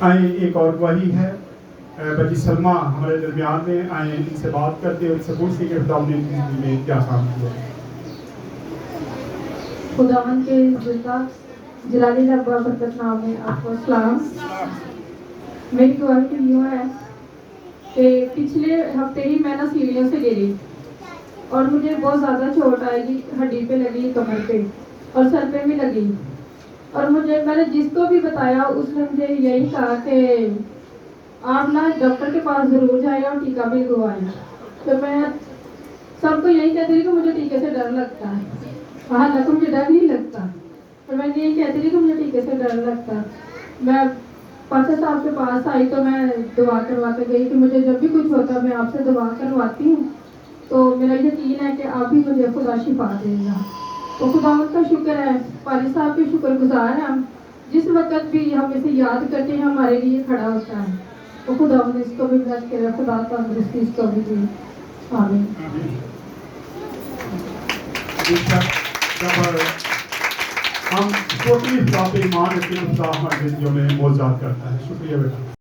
آئیں ایک اور گواہی ہے بچی سلمہ ہمارے درمیان میں، آئیں ان سے بات کرتے ہیں، ان سے پوچھتے ہیں کہ خدا نے ان کی زندگی میں کیا کام کیا ہے۔ خداوند کے زندہ جلالی رب برکت نام میں آپ کو سلام۔ میری گواہی یوں ہے کہ پچھلے ہفتے ہی میں سیڑھیوں سے گری اور مجھے بہت زیادہ چوٹ آئی گی، ہڈی پہ لگی، کمر پہ اور سر پہ بھی لگی، اور میں نے جس کو بھی بتایا اس نے مجھے یہی کہا کہ آپ نا ڈاکٹر کے پاس ضرور جائیں اور ٹیکا بھی لگوائیں۔ تو میں سب کو یہی کہتی تھی کہ مجھے ٹیکے سے ڈر لگتا ہے، حالانکہ مجھے ڈر نہیں لگتا، اور میں یہی کہتی تھی کہ مجھے ٹیکے سے ڈر لگتا ہے۔ میں پاسا صاحب کے پاس آئی تو میں دعا کروا کے گئی کہ مجھے جب بھی کچھ ہوتا میں آپ سے دعا کرواتی ہوں، تو میرا یقین ہے کہ آپ بھی مجھے خدا شفا دے گا۔ تو خداوند کا شکر ہے، پاری صاحب کے شکر گزار ہیں ہم، جس وقت بھی ہم اسے یاد کرتے ہیں ہمارے لیے کھڑا ہوتا ہے۔ تو خداوند اس کو بھی بلند کرے، خدا تندرستی اس کو بھی دے۔ آمین۔ جب ہم چھوٹی اس بات پہ ایمان رکھتے ہیں، خدا ہماری زندگیوں میں معجزات کرتا ہے۔ شکریہ بیٹا۔